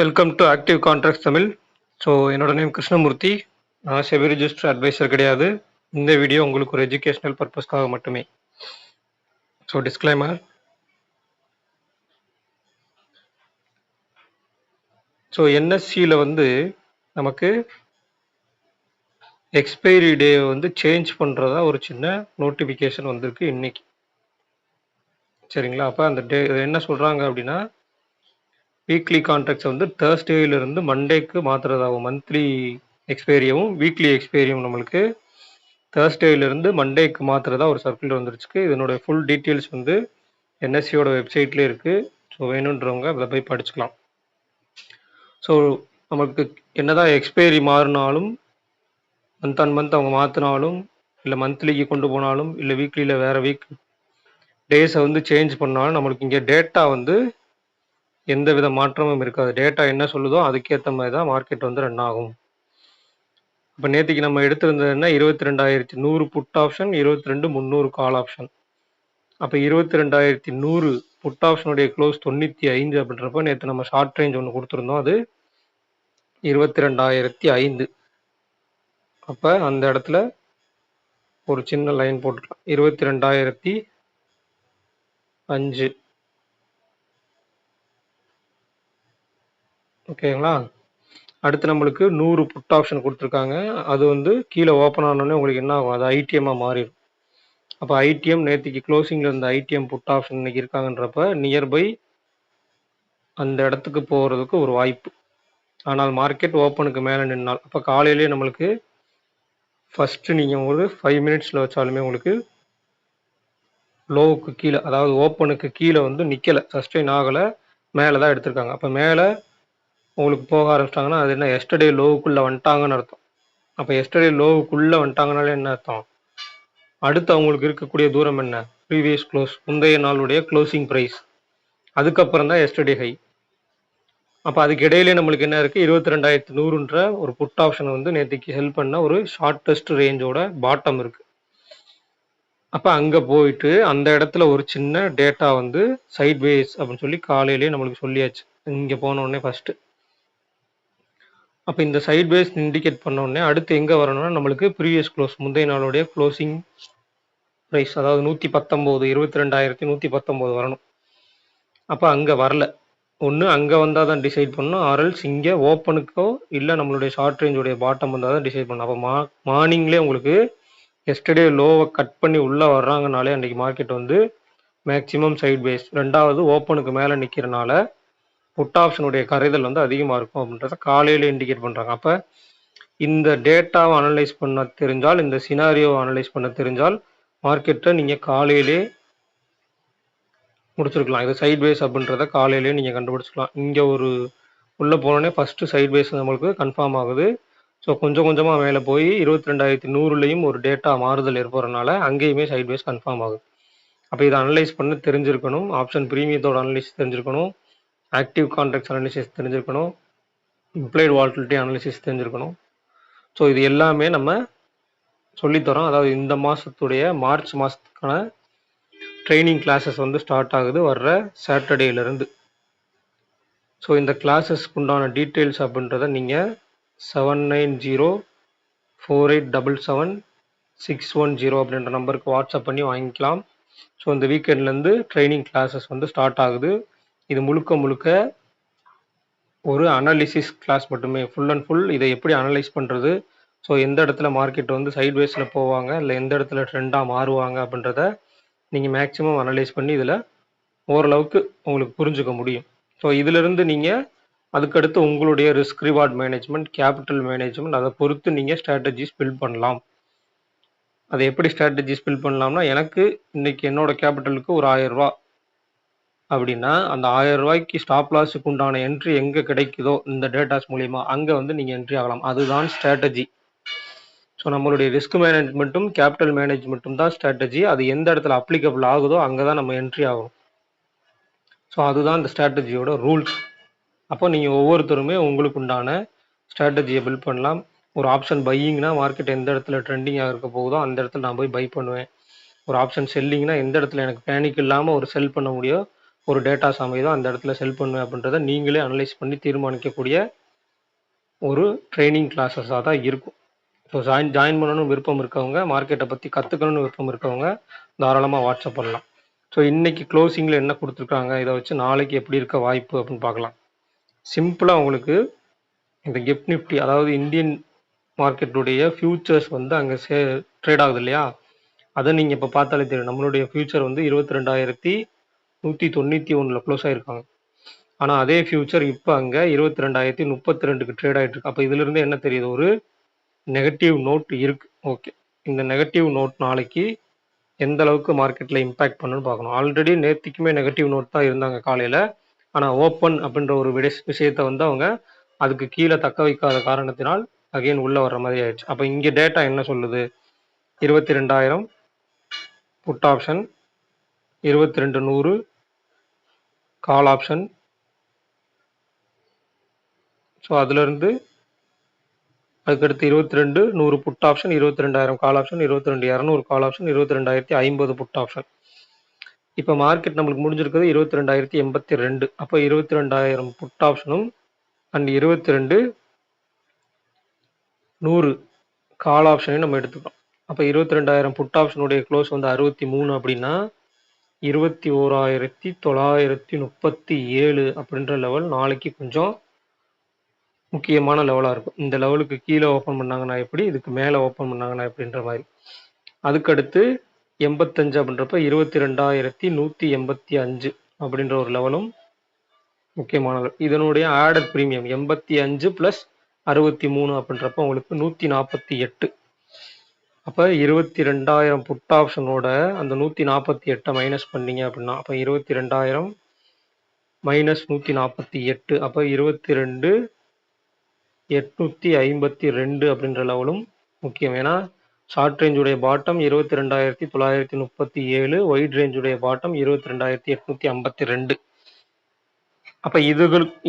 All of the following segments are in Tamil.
Welcome to active contract Tamil. So என்னோட நேம் கிருஷ்ணமூர்த்தி. நான் செபி ரிஜிஸ்டர் அட்வைசர் கிடையாது. இந்த வீடியோ உங்களுக்கு ஒரு எஜுகேஷனல் பர்பஸ்க்காக மட்டுமே. So disclaimer. ஸோ என்எஸ்சியில் நமக்கு எக்ஸ்பைரி டே சேஞ்ச் பண்ணுறதா ஒரு சின்ன நோட்டிஃபிகேஷன் வந்திருக்கு இன்னைக்கு. சரிங்களா? அப்போ அந்த டே என்ன சொல்கிறாங்க அப்படின்னா, வீக்லி கான்ட்ராக்ட்ஸ் தேர்ஸ்டேயிலிருந்து மண்டேக்கு மாற்றுறதாகும். மந்த்லி எக்ஸ்பைரியும் வீக்லி எக்ஸ்பைரியும் நம்மளுக்கு தேர்ஸ்டேயிலிருந்து மண்டேக்கு மாற்றுறதா ஒரு சர்க்குலர் வந்துருச்சு. இதனோட ஃபுல் டீட்டெயில்ஸ் என்எஸ்சியோட வெப்சைட்லேயே இருக்குது. ஸோ வேணுன்றவங்க அதில் போய் படிச்சுக்கலாம். ஸோ நமக்கு என்னதான் எக்ஸ்பைரி மாறினாலும், மந்த் ஆன் மந்த் அவங்க மாற்றினாலும், இல்லை மந்த்லிக்கு கொண்டு போனாலும், இல்லை வீக்லியில் வேறு வீக் டேஸை சேஞ்ச் பண்ணாலும் நம்மளுக்கு இங்கே டேட்டா எந்த வித மாற்றமும் இருக்காது. டேட்டா என்ன சொல்லுதோ அதுக்கேற்ற மாதிரி தான் மார்க்கெட் ரன் ஆகும். இப்போ நேற்றுக்கு நம்ம எடுத்திருந்ததுன்னா 22,100 புட் ஆப்ஷன், 22,300 கால் ஆப்ஷன். அப்போ 22,100 புட் ஆப்ஷனுடைய க்ளோஸ் 95 அப்படின்றப்ப நேற்று நம்ம ஷார்ட் ரேஞ்ச் ஒன்று கொடுத்துருந்தோம். அது 22,500. அப்போ அந்த இடத்துல ஒரு சின்ன லைன் போட்டுக்கலாம். 22,005. ஓகேங்களா? அடுத்து நம்மளுக்கு 100 புட் ஆப்ஷன் கொடுத்துருக்காங்க. அது கீழே ஓப்பன் ஆனோடனே உங்களுக்கு என்ன ஆகும்? அது ஐடிஎம்மாக மாறிடும். அப்போ ஐடிஎம் நேற்றுக்கு க்ளோசிங்கில் இருந்த ஐடிஎம் புட் ஆப்ஷன் இன்னைக்கு இருக்காங்கன்றப்ப நியர்பை அந்த இடத்துக்கு போகிறதுக்கு ஒரு வாய்ப்பு. ஆனால் மார்க்கெட் ஓப்பனுக்கு மேலே நின்னால், அப்போ காலையிலேயே நம்மளுக்கு ஃபஸ்ட்டு நீங்கள் ஒரு 5 மினிட்ஸில் வச்சாலுமே உங்களுக்கு லோவுக்கு கீழே, அதாவது ஓப்பனுக்கு கீழே நிற்கலை, சஸ்டெயின் ஆகலை, மேலே தான் எடுத்திருக்காங்க. அப்போ மேலே உங்களுக்கு போக ஆரம்பிச்சிட்டாங்கன்னா அது என்ன, எஸ்டர்டே லோவுக்குள்ளே வந்துட்டாங்கன்னு அர்த்தம். அப்போ எஸ்டர்டே லோவுக்குள்ளே வந்துட்டாங்கனாலே என்ன அர்த்தம்? அடுத்து அவங்களுக்கு இருக்கக்கூடிய தூரம் என்ன? ப்ரீவியஸ் க்ளோஸ், முந்தைய நாளுடைய க்ளோசிங் ப்ரைஸ், அதுக்கப்புறம் தான் எஸ்டர்டே ஹை. அப்போ அதுக்கு இடையிலே நம்மளுக்கு என்ன இருக்குது? 22,100ன்ற ஒரு புட் ஆப்ஷன் நேற்றுக்கு ஹெல்ப் பண்ண ஒரு ஷார்ட்டஸ்ட் ரேஞ்சோட பாட்டம் இருக்குது. அப்போ அங்கே போயிட்டு அந்த இடத்துல ஒரு சின்ன டேட்டா சைட் வேஸ் அப்படின்னு சொல்லி காலையிலேயே நம்மளுக்கு சொல்லியாச்சு. இங்கே போனோடனே ஃபஸ்ட்டு அப்போ இந்த சைட் வேஸ் இண்டிகேட் பண்ணோடனே அடுத்து எங்கே வரணும்னா நம்மளுக்கு ப்ரீவியஸ் க்ளோஸ், முந்தைய நாளுடைய க்ளோசிங் ப்ரைஸ், அதாவது 119, 22,119 வரணும். அப்போ அங்கே வரல. ஒன்று அங்கே வந்தால் தான் டிசைட் பண்ணணும், ஆர்எல்ஸ் இங்கே ஓப்பனுக்கோ இல்லை நம்மளுடைய ஷார்ட் ரேஞ்சுடைய பாட்டம் வந்தால் தான் டிசைட் பண்ணணும். அப்போ மார்னிங்லேயே உங்களுக்கு எஸ்டர்டே லோவை கட் பண்ணி உள்ளே வர்றாங்கனாலே அன்றைக்கி மார்க்கெட் மேக்ஸிமம் சைட் வேஸ், ரெண்டாவது ஓப்பனுக்கு மேலே நிற்கிறனால புட் ஆப்ஷனுடைய கரைதல் அதிகமாக இருக்கும் அப்படின்றத காலையில் இண்டிகேட் பண்ணுறாங்க. அப்போ இந்த டேட்டாவை அனலைஸ் பண்ண தெரிஞ்சால், இந்த சினாரியோவை அனலைஸ் பண்ண தெரிஞ்சால் மார்க்கெட்டை நீங்கள் காலையிலே முடிச்சிருக்கலாம். இது சைட் வேஸ் அப்படின்றத காலையிலே நீங்கள் கண்டுபிடிச்சிக்கலாம். இங்கே ஒரு உள்ளே போனோடனே ஃபஸ்ட்டு சைட் வேஸ் நம்மளுக்கு கன்ஃபார்ம் ஆகுது. ஸோ கொஞ்சம் கொஞ்சமாக மேலே போய் 22,100லையும் ஒரு டேட்டா மாறுதல் ஏற்படுறதுனால அங்கேயுமே சைட் வேஸ் கன்ஃபார்ம் ஆகுது. அப்போ இதை அனலைஸ் பண்ண தெரிஞ்சிருக்கணும். ஆப்ஷன் ப்ரீமியத்தோட அனலைசிஸ் தெரிஞ்சிருக்கணும், ஆக்டிவ் கான்ட்ராக்ட்ஸ் அனலிசிஸ் தெரிஞ்சிருக்கணும், இம்ப்ளைட் வாலட்டிலிட்டி அனலிசிஸ் தெரிஞ்சிருக்கணும். ஸோ இது எல்லாமே நம்ம சொல்லித்தரோம். அதாவது இந்த மாதத்துடைய மார்ச் மாதத்துக்கான ட்ரைனிங் கிளாஸஸ் ஸ்டார்ட் ஆகுது வர்ற சாட்டர்டேலேருந்து. ஸோ இந்த கிளாஸஸ்க்கு உண்டான டீட்டெயில்ஸ் அப்படின்றத நீங்கள் 7904877610 அப்படின்ற நம்பருக்கு வாட்ஸ்அப் பண்ணி வாங்கிக்கலாம். ஸோ இந்த வீக்கெண்ட்லேருந்து ட்ரைனிங் கிளாஸஸ் ஸ்டார்ட் ஆகுது. இது முழுக்க ஒரு அனாலிசிஸ் கிளாஸ் மட்டுமே, ஃபுல் அண்ட் ஃபுல் இதை எப்படி அனலைஸ் பண்ணுறது, ஸோ எந்த இடத்துல மார்க்கெட் சைட் வேஸில் போவாங்க, இல்லை எந்த இடத்துல ட்ரெண்டாக மாறுவாங்க அப்படின்றத நீங்கள் மேக்ஸிமம் அனலைஸ் பண்ணி இதில் ஓரளவுக்கு உங்களுக்கு புரிஞ்சுக்க முடியும். ஸோ இதிலிருந்து நீங்கள் அதுக்கடுத்து உங்களுடைய risk reward management, capital management, அதை பொறுத்து நீங்கள் ஸ்ட்ராட்டஜிஸ் பில்ட் பண்ணலாம். அதை எப்படி ஸ்ட்ராட்டஜிஸ் பில்ட் பண்ணலாம்னா, எனக்கு இன்னைக்கு என்னோட கேபிட்டலுக்கு ஒரு 1000 ரூபா அப்படின்னா அந்த 1000 ரூபாய்க்கு ஸ்டாப் லாஸுக்கு உண்டான என்ட்ரி எங்கே கிடைக்குதோ இந்த டேட்டாஸ் மூலிமா அங்கே நீங்கள் என்ட்ரி ஆகலாம். அதுதான் ஸ்ட்ராட்டஜி. ஸோ நம்மளுடைய ரிஸ்க் மேனேஜ்மெண்ட்டும் கேபிட்டல் மேனேஜ்மெண்ட்டும் தான் ஸ்ட்ராட்டஜி. அது எந்த இடத்துல அப்ளிகபிள் ஆகுதோ அங்கே தான் நம்ம என்ட்ரி ஆகும். ஸோ அதுதான் இந்த ஸ்ட்ராட்டஜியோட ரூல்ஸ். அப்போ நீங்கள் ஒவ்வொருத்தருமே உங்களுக்கு உண்டான ஸ்ட்ராட்டஜியை பில்ட் பண்ணலாம். ஒரு ஆப்ஷன் பையிங்னா மார்க்கெட் எந்த இடத்துல ட்ரெண்டிங்காக இருக்க போகுதோ அந்த இடத்துல நான் போய் பை பண்ணுவேன். ஒரு ஆப்ஷன் செல்லிங்னா எந்த இடத்துல எனக்கு பேனிக் இல்லாமல் ஒரு செல் பண்ண முடியும் ஒரு டேட்டாஸ் அமைதோ அந்த இடத்துல செல் பண்ணுவேன் அப்படின்றத நீங்களே அனலைஸ் பண்ணி தீர்மானிக்கக்கூடிய ஒரு ட்ரைனிங் கிளாஸஸாக தான் இருக்கும். ஸோ ஜாயின் பண்ணணும்னு விருப்பம் இருக்கவங்க, மார்க்கெட்டை பற்றி கற்றுக்கணும்னு விருப்பம் இருக்கவங்க தாராளமாக வாட்ஸ்அப் பண்ணலாம். ஸோ இன்னைக்கு க்ளோசிங்கில் என்ன கொடுத்துருக்காங்க, இதை வச்சு நாளைக்கு எப்படி இருக்க வாய்ப்பு அப்படின்னு பார்க்கலாம். சிம்பிளாக உங்களுக்கு இந்த கிஃப்ட் நிஃப்டி, அதாவது இந்தியன் மார்க்கெட்டுடைய ஃபியூச்சர்ஸ் வந்து அங்கே ட்ரேட் ஆகுது இல்லையா, அதை நீங்கள் இப்போ பார்த்தாலே தெரியும். நம்மளுடைய ஃபியூச்சர் வந்து 22,191 க்ளோஸ் ஆகிருக்காங்க. ஆனால் அதே ஃபியூச்சர் இப்போ அங்கே 22,032க்கு ட்ரேட் ஆகிட்டு இருக்கு. அப்போ இதிலிருந்து என்ன தெரியுது, ஒரு நெகட்டிவ் நோட் இருக்கு. ஓகே, இந்த நெகட்டிவ் நோட் நாளைக்கு எந்த அளவுக்கு மார்க்கெட்டில் இம்பேக்ட் பண்ணுன்னு பார்க்கணும். ஆல்ரெடி நேற்றுக்குமே நெகட்டிவ் நோட் தான் இருந்தாங்க காலையில். ஆனால் ஓப்பன் அப்படின்ற ஒரு விஷயத்தை வந்து அவங்க அதுக்கு கீழே தக்க வைக்காத காரணத்தினால் அகைன் உள்ளே வர்ற மாதிரி ஆயிடுச்சு. அப்போ இங்கே டேட்டா என்ன சொல்லுது, 22,000 put option, 22,100 call option. So அதுலேருந்து அதுக்கடுத்து 22,100 put option, 22,000 call option, 22,200 call option, 22,050 put option. இப்போ மார்க்கெட் நம்மளுக்கு முடிஞ்சிருக்கிறது 22,082. அப்போ 22,000 புட் ஆப்ஷனும் அண்ட் 22,100 கால் ஆப்ஷனையும் நம்ம எடுத்துக்கிறோம். அப்போ 22,000 புட் ஆப்ஷனுடைய க்ளோஸ் வந்து 63 அப்படின்னா 21,937 அப்படின்ற லெவல் நாளைக்கு கொஞ்சம் முக்கியமான லெவலாக இருக்கும். இந்த லெவலுக்கு கீழே ஓப்பன் பண்ணாங்கன்னா எப்படி, இதுக்கு மேலே ஓப்பன் பண்ணாங்கன்னா எப்படின்ற மாதிரி. அதுக்கடுத்து 85 அப்படின்றப்ப 22,185 அப்படின்ற ஒரு லெவலும் முக்கியமான. இதனுடைய ஆடட் ப்ரீமியம் 85 + 63 அப்படின்றப்ப உங்களுக்கு 148. அப்போ 22,000 புட் ஆப்ஷனோட அந்த 148 மைனஸ் பண்ணீங்க அப்படின்னா, அப்போ 22,000 மைனஸ் 148, அப்போ 22,852 அப்படின்ற லெவலும் முக்கியம். ஏன்னா ஷார்ட் ரேஞ்சுடைய பாட்டம் 22,937, ஒயிட் ரேஞ்சுடைய பாட்டம் 22,852. அப்போ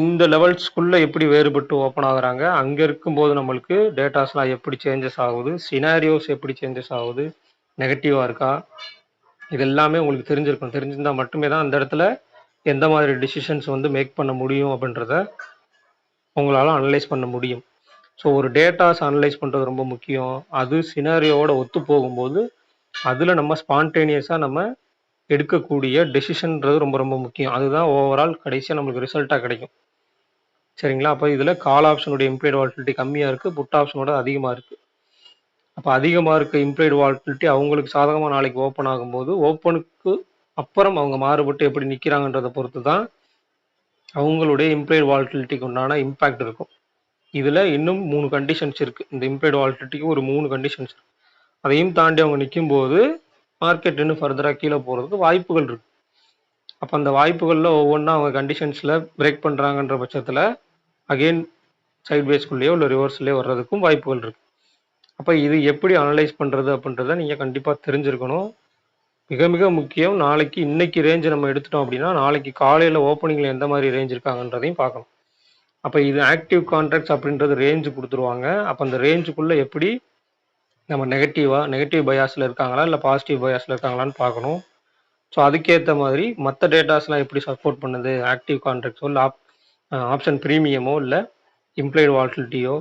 இந்த லெவல்ஸ்குள்ளே எப்படி வேறுபட்டு ஓப்பன் ஆகுறாங்க, அங்கே இருக்கும்போது நம்மளுக்கு டேட்டாஸ்லாம் எப்படி சேஞ்சஸ் ஆகுது, சினாரியோஸ் எப்படி சேஞ்சஸ் ஆகுது, நெகட்டிவாக இருக்கா, இது எல்லாமே உங்களுக்கு தெரிஞ்சிருக்கும். தெரிஞ்சிருந்தால் மட்டுமே தான் அந்த இடத்துல எந்த மாதிரி டிசிஷன்ஸ் வந்து மேக் பண்ண முடியும் அப்படின்றத உங்களால் அனலைஸ் பண்ண முடியும். ஸோ ஒரு டேட்டாஸ் அனலைஸ் பண்ணுறது ரொம்ப முக்கியம். அது சினாரியோவோட ஒத்து போகும்போது அதில் நம்ம ஸ்பான்டேனியஸாக நம்ம எடுக்கக்கூடிய டெசிஷன்ன்றது ரொம்ப ரொம்ப முக்கியம். அதுதான் ஓவரால் கடைசியாக நம்மளுக்கு ரிசல்ட்டாக கிடைக்கும். சரிங்களா? அப்போ இதில் கால் ஆப்ஷனுடைய இம்ப்ளைட் வாலட்டிலிட்டி கம்மியாக இருக்குது, புட் ஆப்ஷனோட அதிகமாக இருக்குது. அப்போ அதிகமாக இருக்க இம்ப்ளைட் வாலட்டிலிட்டி அவங்களுக்கு சாதகமாக நாளைக்கு ஓப்பன் ஆகும்போது ஓப்பனுக்கு அப்புறம் அவங்க மாறுபட்டு எப்படி நிற்கிறாங்கன்றதை பொறுத்து தான் அவங்களுடைய இம்ப்ளைட் வாலட்டிலிட்டிக்கு உண்டான இம்பேக்ட் இருக்கும். இதில் இன்னும் 3 கண்டிஷன்ஸ் இருக்குது. இந்த இம்ப்ளைட் வாலட்டிலிட்டிக்கு ஒரு 3 கண்டிஷன்ஸ் இருக்குது. அதையும் தாண்டி அவங்க நிற்கும்போது மார்க்கெட் இன்னும் ஃபர்தராக கீழே போகிறதுக்கு வாய்ப்புகள் இருக்குது. அப்போ அந்த வாய்ப்புகளில் ஒவ்வொன்றா அவங்க கண்டிஷன்ஸில் பிரேக் பண்ணுறாங்கன்ற பட்சத்தில் அகெயின் சைட்வேஸ்குள்ளேயோ இல்லை ரிவர்ஸ்லேயோ வர்றதுக்கும் வாய்ப்புகள் இருக்குது. அப்போ இது எப்படி அனலைஸ் பண்ணுறது அப்படின்றத நீங்கள் கண்டிப்பாக தெரிஞ்சிருக்கணும். மிக மிக முக்கியம். நாளைக்கு இன்னைக்கு ரேஞ்சு நம்ம எடுத்துட்டோம் அப்படின்னா நாளைக்கு காலையில் ஓப்பனிங்கில் எந்த மாதிரி ரேஞ்ச் இருக்காங்கன்றதையும் பார்க்கணும். அப்போ இது ஆக்டிவ் கான்ட்ராக்ட்ஸ் அப்படின்றது ரேஞ்சு கொடுத்துருவாங்க. அப்போ அந்த ரேஞ்சுக்குள்ளே எப்படி நம்ம நெகட்டிவ் பயாஸில் இருக்காங்களா இல்லை பாசிட்டிவ் பயாஸில் இருக்காங்களான்னு பார்க்கணும். ஸோ அதுக்கேற்ற மாதிரி மற்ற டேட்டாஸ்லாம் எப்படி சப்போர்ட் பண்ணுது, ஆக்டிவ் கான்ட்ராக்ட்ஸோ இல்லை ஆப்ஷன் ப்ரீமியமோ இல்லை இம்ப்ளைடு வாலட்டிலிட்டியோ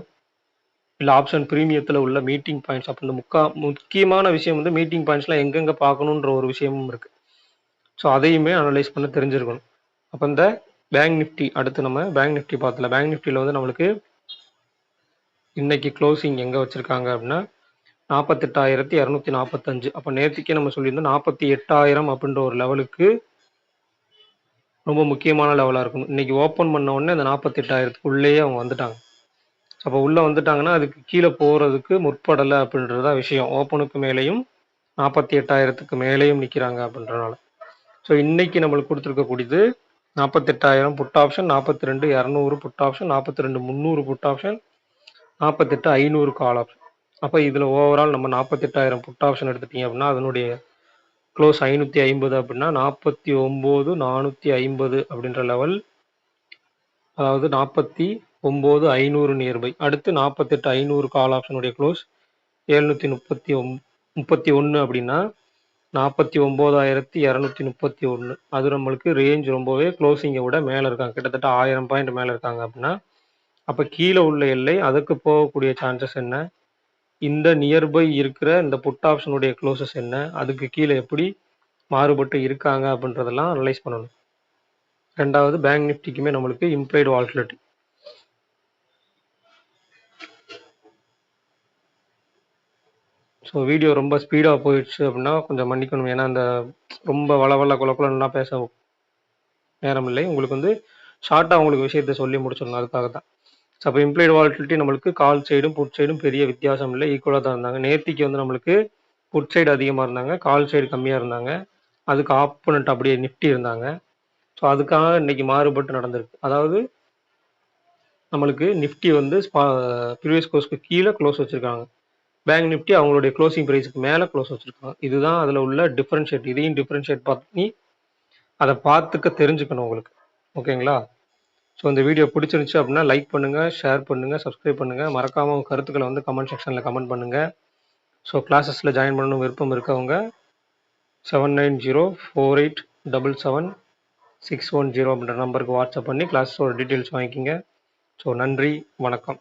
இல்லை ஆப்ஷன் ப்ரீமியத்தில் உள்ள மீட்டிங் பாயிண்ட்ஸ். அப்போ இந்த முக்கியமான விஷயம் வந்து மீட்டிங் பாயிண்ட்ஸ்லாம் எங்கெங்கே பார்க்கணுன்ற ஒரு விஷயமும் இருக்குது. ஸோ அதையுமே அனலைஸ் பண்ண தெரிஞ்சிருக்கணும். அப்போ இந்த பேங்க் நிஃப்டி, அடுத்து நம்ம பேங்க் நிஃப்டி பார்த்தல. பேங்க் நிஃப்டியில் வந்து நம்மளுக்கு இன்னைக்கு க்ளோசிங் எங்கே வச்சுருக்காங்க அப்படின்னா 48,245. அப்போ நேற்றுக்கே நம்ம சொல்லியிருந்தோம் 48,000 அப்படின்ற ஒரு லெவலுக்கு ரொம்ப முக்கியமான லெவலாக இருக்கணும். இன்னைக்கு ஓப்பன் பண்ண உடனே அந்த 48,000க்குள்ளேயே அவங்க வந்துட்டாங்க. அப்போ உள்ளே வந்துட்டாங்கன்னா அதுக்கு கீழே போகிறதுக்கு முற்படலை அப்படின்றதா விஷயம். ஓப்பனுக்கு மேலேயும் 48,000க்கு மேலேயும் நிற்கிறாங்க அப்படின்றனால. ஸோ இன்னைக்கு நம்மளுக்கு கொடுத்துருக்கக்கூடியது 48,000 put option, 42,200 put option, 42,300 put option, 48,500 call option. அப்போ இதில் ஓவரால் நம்ம 48,000 புட் ஆப்ஷன் எடுத்துட்டீங்க அப்படின்னா அதனுடைய க்ளோஸ் 550 அப்படின்னா 49,450 அப்படின்ற லெவல், அதாவது 49,500 நியர்பை. அடுத்து 48,500 கால் ஆப்ஷனுடைய க்ளோஸ் 731 அப்படின்னா 49,231. அது நம்மளுக்கு ரேஞ்ச் ரொம்பவே க்ளோசிங்கை விட மேலே இருக்காங்க, கிட்டத்தட்ட 1000 பாயிண்ட் மேலே இருக்காங்க அப்படின்னா, அப்போ கீழே உள்ள எல்லை அதுக்கு போகக்கூடிய சான்சஸ் என்ன, இந்த நியர்பை இருக்கிற இந்த புட் ஆப்ஷனுடைய க்ளோசஸ் என்ன, அதுக்கு கீழே எப்படி மாறுபட்டு இருக்காங்க அப்படின்றதெல்லாம் அனலைஸ் பண்ணணும். ரெண்டாவது பேங்க் நிஃப்டிக்குமே நம்மளுக்கு இம்ப்ளைடு வால்டிலிட்டி. ஸோ வீடியோ ரொம்ப ஸ்பீடாக போயிடுச்சு அப்படின்னா கொஞ்சம் மன்னிக்கணும். ஏன்னா அந்த ரொம்ப வளவள குலக்குலன்னா பேச நேரம் இல்லை. உங்களுக்கு வந்து ஷார்ட்டாக உங்களுக்கு விஷயத்தை சொல்லி முடிச்சிடணும், அதுக்காக தான். ஸோ அப்போ இம்ப்ளைடு வால்டிலிட்டி நம்மளுக்கு கால் சைடும் புட் சைடும் பெரிய வித்தியாசம் இல்லை, ஈக்குவலாக தான் இருந்தாங்க. நேத்திக்கு வந்து நம்மளுக்கு புட் சைடு அதிகமாக இருந்தாங்க, கால் சைடு கம்மியாக இருந்தாங்க. அதுக்கு ஆப்போனண்ட் அப்படியே நிஃப்டி இருந்தாங்க. ஸோ அதுக்காக இன்னைக்கு மாறுபட்டு நடந்திருக்கு. அதாவது நம்மளுக்கு நிஃப்டி வந்து ப்ரீவியஸ் க்ளோஸ்க்கு கீழே க்ளோஸ் வச்சுருக்காங்க, பேங்க் நிஃப்டி அவங்களுடைய க்ளோசிங் ப்ரைஸுக்கு மேலே க்ளோஸ் வச்சுருக்காங்க. இதுதான் அதில் உள்ள டிஃப்ரென்ஷியேட். இதையும் டிஃப்ரென்ஷியேட் பண்ணி அதை பார்த்துக்க தெரிஞ்சுக்கணும் உங்களுக்கு. ஓகேங்களா? ஸோ இந்த வீடியோ பிடிச்சிருந்துச்சு அப்படின்னா லைக் பண்ணுங்கள், ஷேர் பண்ணுங்கள், சப்ஸ்கிரைப் பண்ணுங்கள். மறக்காமல் உங்கள் கருத்துக்களை வந்து கமெண்ட் செக்ஷனில் கமெண்ட் பண்ணுங்கள். ஸோ கிளாஸஸில் ஜாயின் பண்ணணும் விருப்பம் இருக்கவங்க 7904877610 அப்படின்ற நம்பருக்கு வாட்ஸ்அப் பண்ணி கிளாஸஸோட டீட்டெயில்ஸ் வாங்கிக்கிங்க. ஸோ நன்றி, வணக்கம்.